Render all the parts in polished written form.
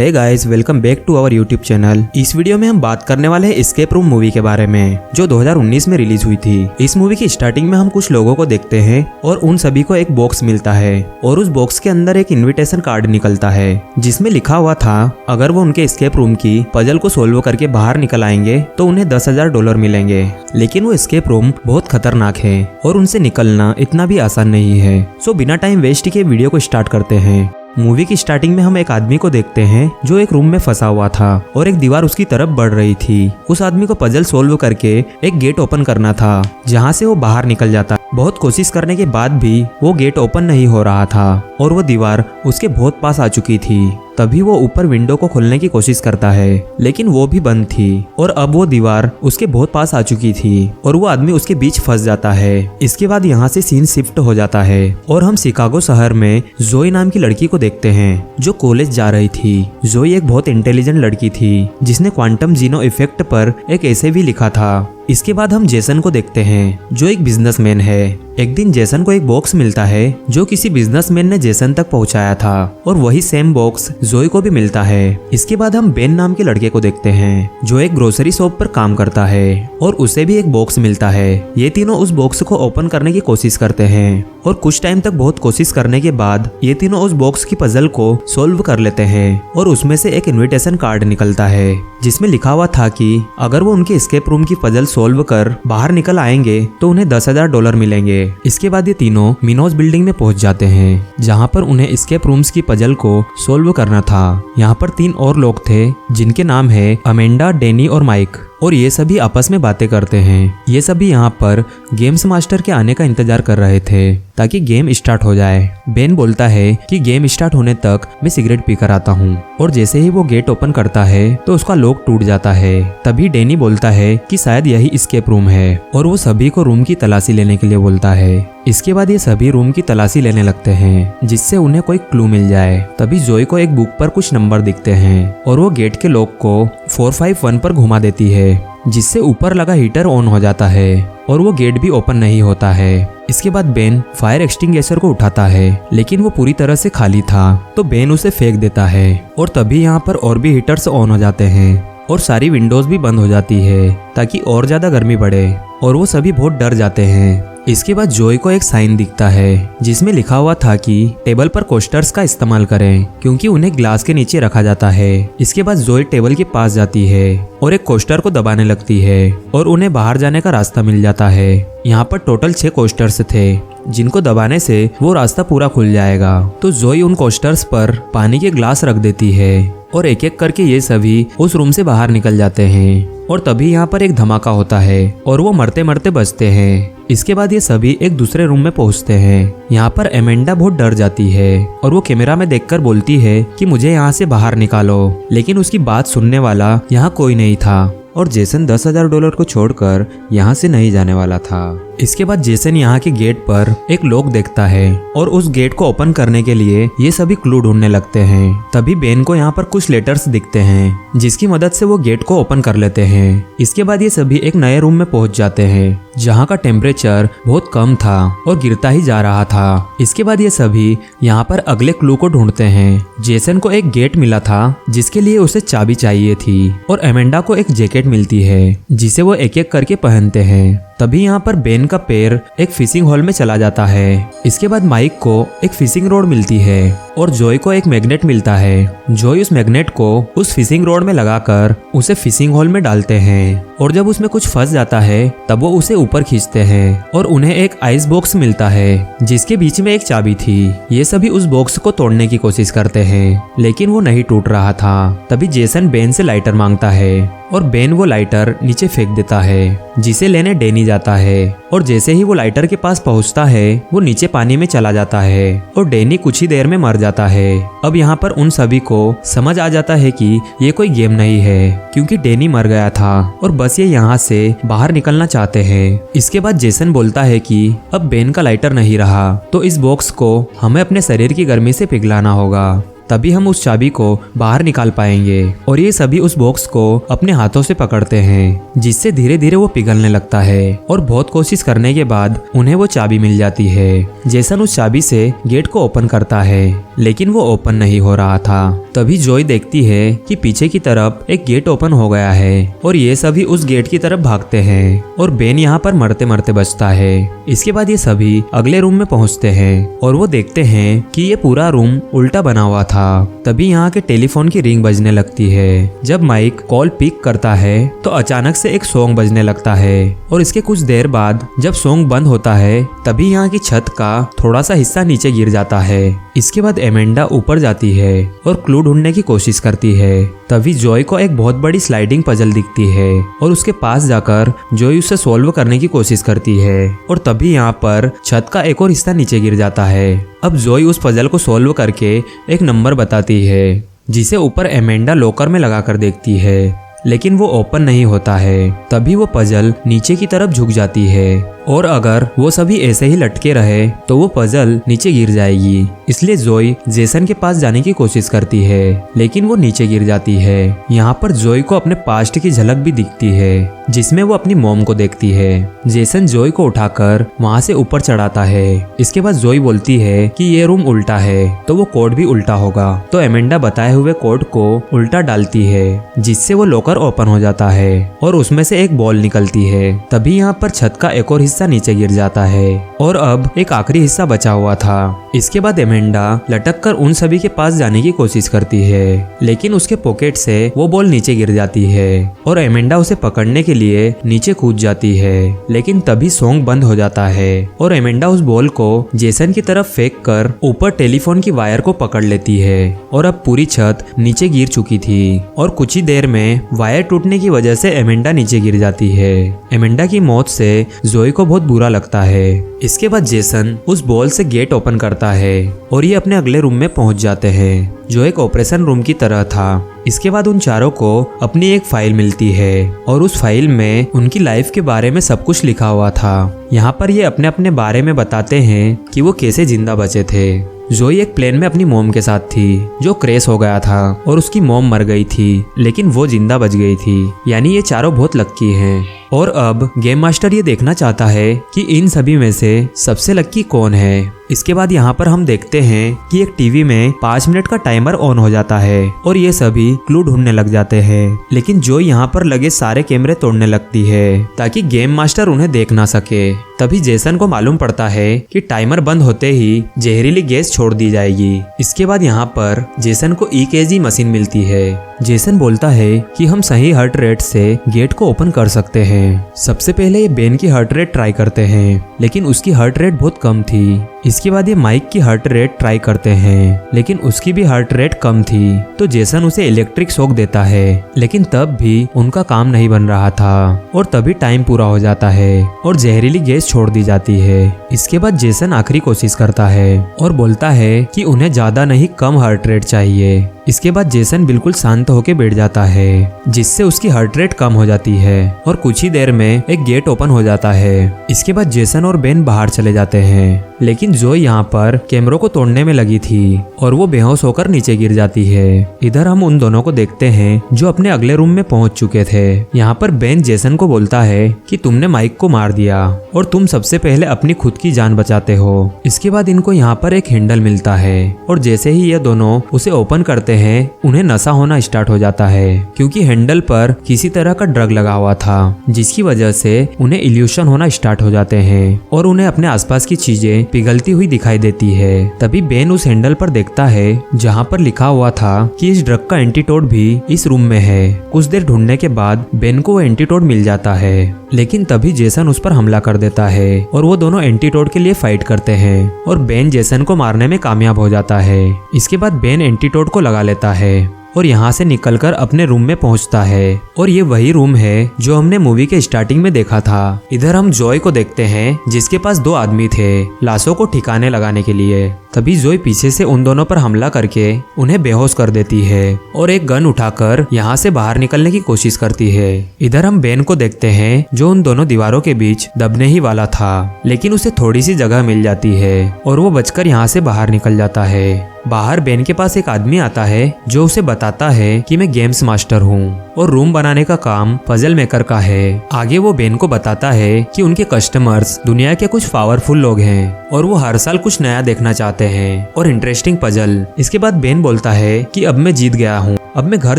Hey guys, welcome back to our YouTube channel. इस video में हम बात करने वाले हैं एस्केप रूम मूवी के बारे में, जो 2019 में रिलीज हुई थी। इस मूवी की स्टार्टिंग में हम कुछ लोगों को देखते हैं और उन सभी को एक बॉक्स मिलता है और उस बॉक्स के अंदर एक इनविटेशन कार्ड निकलता है जिसमें लिखा हुआ था अगर वो उनके एस्केप रूम की पजल को सोल्व करके बाहर निकल आएंगे तो उन्हें $10,000 मिलेंगे। लेकिन वो एस्केप रूम बहुत खतरनाक है और उनसे निकलना इतना भी आसान नहीं है। सो बिना टाइम वेस्ट किए वीडियो को स्टार्ट करते हैं। मूवी की स्टार्टिंग में हम एक आदमी को देखते हैं जो एक रूम में फंसा हुआ था और एक दीवार उसकी तरफ बढ़ रही थी। उस आदमी को पजल सोल्व करके एक गेट ओपन करना था जहां से वो बाहर निकल जाता। बहुत कोशिश करने के बाद भी वो गेट ओपन नहीं हो रहा था और वो दीवार उसके बहुत पास आ चुकी थी। तभी वो ऊपर विंडो को खोलने की कोशिश करता है लेकिन वो भी बंद थी और अब वो दीवार उसके बहुत पास आ चुकी थी और वो आदमी उसके बीच फंस जाता है। इसके बाद यहाँ से सीन शिफ्ट हो जाता है और हम शिकागो शहर में जोई नाम की लड़की को देखते हैं जो कॉलेज जा रही थी। जोई एक बहुत इंटेलिजेंट लड़की थी जिसने क्वांटम जीनो इफेक्ट पर एक ऐसे भी लिखा था। इसके बाद हम जेसन को देखते हैं जो एक बिजनेसमैन है। एक दिन जेसन को एक बॉक्स मिलता है जो किसी बिजनेसमैन ने जेसन तक पहुंचाया था और वही सेम बॉक्स जोई को भी मिलता है। इसके बाद हम बेन नाम के लड़के को देखते हैं जो एक ग्रोसरी शॉप पर काम करता है और उसे भी एक बॉक्स मिलता है। ये तीनों उस बॉक्स को ओपन करने की कोशिश करते हैं और कुछ टाइम तक बहुत कोशिश करने के बाद ये तीनों उस बॉक्स की पजल को सोल्व कर लेते हैं और उसमें से एक इनविटेशन कार्ड निकलता है जिसमें लिखा हुआ था कि अगर वो उनके एस्केप रूम की पजल सोल्व कर बाहर निकल आएंगे तो उन्हें $10,000 मिलेंगे। इसके बाद ये तीनों मिनोज बिल्डिंग में पहुंच जाते हैं जहां पर उन्हें एस्केप रूम्स की पजल को सोल्व करना था। यहाँ पर 3 और लोग थे जिनके नाम है अमेंडा, डेनी और माइक और ये सभी आपस में बातें करते हैं। ये सभी यहाँ पर गेम्स मास्टर के आने का इंतजार कर रहे थे ताकि गेम स्टार्ट हो जाए। बेन बोलता है कि गेम स्टार्ट होने तक मैं सिगरेट पीकर आता हूँ और जैसे ही वो गेट ओपन करता है तो उसका लॉक टूट जाता है। तभी डेनी बोलता है कि शायद यही एस्केप रूम है और वो सभी को रूम की तलाशी लेने के लिए बोलता है। इसके बाद ये सभी रूम की तलाशी लेने लगते हैं जिससे उन्हें कोई क्लू मिल जाए। तभी जोई को एक बुक पर कुछ नंबर दिखते हैं और वो गेट के लॉक को 451 पर घुमा देती है जिससे ऊपर लगा हीटर ऑन हो जाता है और वो गेट भी ओपन नहीं होता है। इसके बाद बेन फायर एक्सटिंग्विशर को उठाता है लेकिन वो पूरी तरह से खाली था तो बेन उसे फेंक देता है और तभी यहाँ पर और भी हीटर्स ऑन हो जाते हैं और सारी विंडोज भी बंद हो जाती है ताकि और ज्यादा गर्मी बढ़े और वो सभी बहुत डर जाते हैं। इसके बाद जोई को एक साइन दिखता है जिसमें लिखा हुआ था कि टेबल पर कोस्टर्स का इस्तेमाल करें क्योंकि उन्हें ग्लास के नीचे रखा जाता है। इसके बाद जोई टेबल के पास जाती है और एक कोस्टर को दबाने लगती है और उन्हें बाहर जाने का रास्ता मिल जाता है। यहाँ पर टोटल 6 कोस्टर्स थे जिनको दबाने से वो रास्ता पूरा खुल जाएगा। तो जोई उन कोस्टर्स पर पानी के ग्लास रख देती है और एक एक करके ये सभी उस रूम से बाहर निकल जाते हैं और तभी यहाँ पर एक धमाका होता है और वो मरते मरते बचते हैं। इसके बाद ये सभी एक दूसरे रूम में पहुंचते हैं। यहाँ पर एमेंडा बहुत डर जाती है और वो कैमरा में देखकर बोलती है कि मुझे यहाँ से बाहर निकालो, लेकिन उसकी बात सुनने वाला यहाँ कोई नहीं था और जेसन $10,000 को छोड़कर यहाँ से नहीं जाने वाला था। इसके बाद जेसन यहाँ के गेट पर एक लॉक देखता है और उस गेट को ओपन करने के लिए ये सभी क्लू ढूंढने लगते हैं। तभी बेन को यहाँ पर कुछ लेटर्स दिखते हैं जिसकी मदद से वो गेट को ओपन कर लेते हैं। इसके बाद ये सभी एक नए रूम में पहुंच जाते हैं जहाँ का टेम्परेचर बहुत कम था और गिरता ही जा रहा था। इसके बाद ये सभी यहाँ पर अगले क्लू को ढूंढते हैं। जेसन को एक गेट मिला था जिसके लिए उसे चाबी चाहिए थी और एमेंडा को एक जैकेट मिलती है जिसे वो एक एक करके पहनते हैं। तभी यहाँ पर बेन का पैर एक फिशिंग हॉल में चला जाता है। इसके बाद माइक को एक फिशिंग रोड मिलती है और जोई को एक मैग्नेट मिलता है। जोई उस मैग्नेट को उस फिशिंग रोड में लगाकर उसे फिशिंग हॉल में डालते हैं और जब उसमें कुछ फंस जाता है तब वो उसे ऊपर खींचते हैं और उन्हें एक आइस बॉक्स मिलता है जिसके बीच में एक चाबी थी। ये सभी उस बॉक्स को तोड़ने की कोशिश करते हैं लेकिन वो नहीं टूट रहा था। तभी जेसन बेन से लाइटर मांगता है और बेन वो लाइटर नीचे फेंक देता है जिसे लेने डेनी जाता है और जैसे ही वो लाइटर के पास पहुंचता है वो नीचे पानी में चला जाता है और डेनी कुछ ही देर में मर जाता है। अब यहाँ पर उन सभी को समझ आ जाता है कि ये कोई गेम नहीं है क्योंकि डेनी मर गया था और बस ये यहाँ से बाहर निकलना चाहते हैं। इसके बाद जेसन बोलता है कि अब बेन का लाइटर नहीं रहा तो इस बॉक्स को हमें अपने शरीर की गर्मी से पिघलाना होगा तभी हम उस चाबी को बाहर निकाल पाएंगे और ये सभी उस बॉक्स को अपने हाथों से पकड़ते हैं जिससे धीरे धीरे वो पिघलने लगता है और बहुत कोशिश करने के बाद उन्हें वो चाबी मिल जाती है। जेसन उस चाबी से गेट को ओपन करता है लेकिन वो ओपन नहीं हो रहा था। तभी जोई देखती है कि पीछे की तरफ एक गेट ओपन हो गया है और ये सभी उस गेट की तरफ भागते हैं और बेन यहाँ पर मरते मरते बचता है। इसके बाद ये सभी अगले रूम में पहुंचते हैं और वो देखते हैं कि ये पूरा रूम उल्टा बना हुआ था। तभी यहाँ के टेलीफोन की रिंग बजने लगती है। जब माइक कॉल पिक करता है तो अचानक से एक सॉन्ग बजने लगता है और इसके कुछ देर बाद जब सॉन्ग बंद होता है तभी यहाँ की छत का थोड़ा सा हिस्सा नीचे गिर जाता है। इसके बाद एमेंडा ऊपर जाती है और क्लू ढूंढने की कोशिश करती है। तभी जॉय को एक बहुत बड़ी स्लाइडिंग पजल दिखती है और उसके पास जाकर जॉय उसे सॉल्व करने की कोशिश करती है और तभी यहाँ पर छत का एक और हिस्सा नीचे गिर जाता है। अब जॉय उस पजल को सॉल्व करके एक नंबर बताती है जिसे ऊपर एमेंडा लॉकर में लगाकर देखती है, लेकिन वो ओपन नहीं होता है। तभी वो पजल नीचे की तरफ झुक जाती है और अगर वो सभी ऐसे ही लटके रहे तो वो पजल नीचे गिर जाएगी। इसलिए जोई जेसन के पास जाने की कोशिश करती है लेकिन वो नीचे गिर जाती है। यहाँ पर जोई को अपने पास्ट की झलक भी दिखती है जिसमें वो अपनी मॉम को देखती है। जेसन जोई को उठाकर वहाँ से ऊपर चढ़ाता है। इसके बाद जोई बोलती है कि ये रूम उल्टा है तो वो कोड भी उल्टा होगा। तो एमेंडा बताए हुए कोड को उल्टा डालती है जिससे वो लॉकर ओपन हो जाता है और उसमें से एक बॉल निकलती है। तभी यहाँ पर छत का एक और हिस्सा नीचे गिर जाता है और अब एक आखिरी हिस्सा बचा हुआ था। इसके बाद एमेंडा लटक कर उन सभी के पास जाने की कोशिश करती है लेकिन उसके पॉकेट से वो बॉल नीचे गिर जाती है और एमेंडा उसे पकड़ने के लिए नीचे कूद जाती है। लेकिन तभी सॉन्ग बंद हो जाता है और एमेंडा उस बॉल को जेसन की तरफ फेंक कर ऊपर टेलीफोन की वायर को पकड़ लेती है और अब पूरी छत नीचे गिर चुकी थी और कुछ ही देर में वायर टूटने की वजह से एमेंडा नीचे गिर जाती है। एमेंडा की मौत से जोई को बहुत बुरा लगता है। इसके बाद जेसन उस बॉल से गेट ओपन करता है और ये अपने अगले रूम में पहुंच जाते हैं जो एक ऑपरेशन रूम की तरह था। इसके बाद उन चारों को अपनी एक फाइल मिलती है और उस फाइल में उनकी लाइफ के बारे में सब कुछ लिखा हुआ था। यहाँ पर ये अपने अपने बारे में बताते हैं कि वो कैसे जिंदा बचे थे। जोई एक प्लेन में अपनी मॉम के साथ थी जो क्रैश हो गया था और उसकी मॉम मर गई थी लेकिन वो जिंदा बच गई थी, यानी ये चारों बहुत लक्की हैं। और अब गेम मास्टर ये देखना चाहता है कि इन सभी में से सबसे लक्की कौन है। इसके बाद यहाँ पर हम देखते हैं कि एक टीवी में 5 मिनट का टाइमर ऑन हो जाता है और ये सभी क्लू ढूंढने लग जाते हैं। लेकिन जो यहाँ पर लगे सारे कैमरे तोड़ने लगती है ताकि गेम मास्टर उन्हें देख ना सके। तभी जेसन को मालूम पड़ता है कि टाइमर बंद होते ही जहरीली गैस छोड़ दी जाएगी। इसके बाद यहाँ पर जेसन को EKG मशीन मिलती है। जेसन बोलता है कि हम सही हार्ट रेट से गेट को ओपन कर सकते हैं। सबसे पहले ये बेन की हार्ट रेट ट्राई करते हैं लेकिन उसकी हार्ट रेट बहुत कम थी। इसके बाद ये माइक की हार्ट रेट ट्राई करते हैं लेकिन उसकी भी हार्ट रेट कम थी। तो जेसन उसे इलेक्ट्रिक शॉक देता है लेकिन तब भी उनका काम नहीं बन रहा था और तभी टाइम पूरा हो जाता है और जहरीली गैस छोड़ दी जाती है। इसके बाद जेसन आखिरी कोशिश करता है और बोलता है कि उन्हें ज्यादा नहीं कम हार्ट रेट चाहिए। इसके बाद जेसन बिल्कुल शांत होकर बैठ जाता है जिससे उसकी हार्ट रेट कम हो जाती है और कुछ ही देर में एक गेट ओपन हो जाता है। इसके बाद जेसन और बेन बाहर चले जाते हैं लेकिन जोई यहाँ पर कैमरों को तोड़ने में लगी थी और वो बेहोश होकर नीचे गिर जाती है। इधर हम उन दोनों को देखते हैं जो अपने अगले रूम में पहुंच चुके थे। यहाँ पर बेन जेसन को बोलता है कि तुमने माइक को मार दिया और तुम सबसे पहले अपनी खुद की जान बचाते हो। इसके बाद इनको यहाँ पर एक हैंडल मिलता है और जैसे ही ये दोनों उसे ओपन करते हैं उन्हें नशा होना स्टार्ट हो जाता है क्योंकि हैंडल पर किसी तरह का ड्रग लगा हुआ था जिसकी वजह से उन्हें इल्यूशन होना स्टार्ट हो जाते हैं और उन्हें अपने आसपास की चीजें पिघलती हुई दिखाई देती है। तभी बेन उस हैंडल पर देखता है जहाँ पर लिखा हुआ था कि इस ड्रग का एंटीटोड भी इस रूम में है। कुछ देर ढूंढने के बाद बेन को वो एंटीटोड मिल जाता है लेकिन तभी जेसन उस पर हमला कर देता है और वो दोनों एंटीटोड के लिए फाइट करते हैं और बेन जेसन को मारने में कामयाब हो जाता है। इसके बाद बेन एंटीटोड को लगा लेता है और यहाँ से निकलकर अपने रूम में पहुँचता है और ये वही रूम है जो हमने मूवी के स्टार्टिंग में देखा था। इधर हम जॉय को देखते हैं जिसके पास 2 आदमी थे लाशों को ठिकाने लगाने के लिए। तभी जॉय पीछे से उन दोनों पर हमला करके उन्हें बेहोश कर देती है और एक गन उठाकर यहाँ से बाहर निकलने की कोशिश करती है। इधर हम बेन को देखते हैं जो उन दोनों दीवारों के बीच दबने ही वाला था लेकिन उसे थोड़ी सी जगह मिल जाती है और वो बचकर यहाँ से बाहर निकल जाता है। बाहर बेन के पास एक आदमी आता है जो उसे बताता है कि मैं गेम्स मास्टर हूँ और रूम बनाने का काम पजल मेकर का है। आगे वो बेन को बताता है कि उनके कस्टमर्स दुनिया के कुछ पावरफुल लोग हैं और वो हर साल कुछ नया देखना चाहते हैं और इंटरेस्टिंग पजल। इसके बाद बेन बोलता है कि अब मैं जीत गया हूँ, अब मैं घर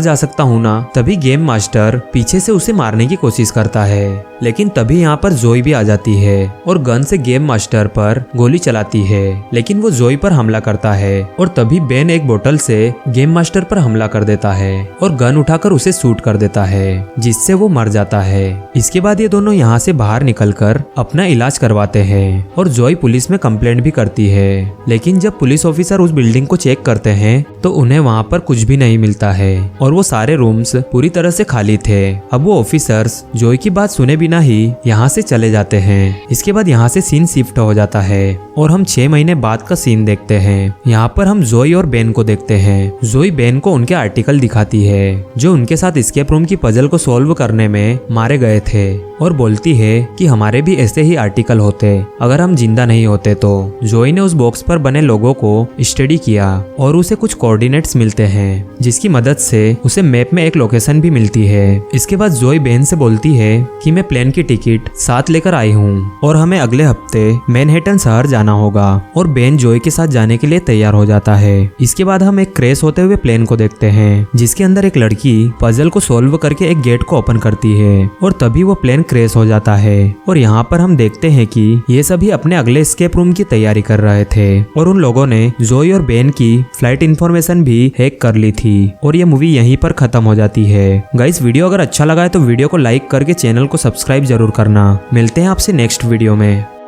जा सकता हूँ ना। तभी गेम मास्टर पीछे से उसे मारने की कोशिश करता है, लेकिन तभी यहाँ पर जोई भी आ जाती है और गन से गेम मास्टर पर गोली चलाती है, लेकिन वो जोई पर हमला करता है और तभी बेन एक बोतल से गेम मास्टर पर हमला कर देता है और गन उठाकर उसे शूट कर देता है, जिससे वो मर जाता है। इसके बाद ये दोनों यहाँ से बाहर निकलकर अपना इलाज करवाते हैं और जोई पुलिस में कंप्लेंट भी करती है, लेकिन जब पुलिस ऑफिसर उस बिल्डिंग को चेक करते हैं तो उन्हें वहाँ पर कुछ भी नहीं मिलता है और वो सारे रूम्स पूरी तरह से खाली थे। अब वो ऑफिसर्स जोई की बात सुने बिना ही यहाँ से चले जाते हैं। इसके बाद यहाँ से सीन शिफ्ट हो जाता है और हम 6 महीने बाद का सीन देखते हैं। यहाँ पर हम जोई और बेन को देखते हैं। जोई बेन को उनके आर्टिकल दिखाती है जो उनके साथ एस्केप रूम की पजल को सॉल्व करने में मारे गए थे और बोलती है कि हमारे भी ऐसे ही आर्टिकल होते अगर हम जिंदा नहीं होते तो। जोई ने उस बॉक्स पर बने लोगों को स्टडी किया और उसे कुछ कोऑर्डिनेट्स मिलते हैं, जिसकी मदद से उसे मैप में एक लोकेशन भी मिलती है। इसके बाद जोई बेन से बोलती है कि मैं प्लेन की टिकट साथ लेकर आई हूँ और हमें अगले हफ्ते मैनहट्टन शहर जाना होगा और बेन जोई के साथ जाने के लिए तैयार हो जाता है। इसके बाद हम एक क्रैश होते हुए प्लेन को देखते हैं जिसके अंदर एक लड़की पजल को सॉल्व करके एक गेट को ओपन करती है और तभी वो प्लेन क्रैश हो जाता है और यहाँ पर हम देखते हैं कि ये सभी अपने अगले एस्केप रूम की तैयारी कर रहे थे और उन लोगों ने जोई और बेन की फ्लाइट इंफॉर्मेशन भी हैक कर ली थी और ये मूवी यहीं पर खत्म हो जाती है। गाइस, वीडियो अगर अच्छा लगा है तो वीडियो को लाइक करके चैनल को सब्सक्राइब जरूर करना। मिलते हैं आपसे नेक्स्ट वीडियो में।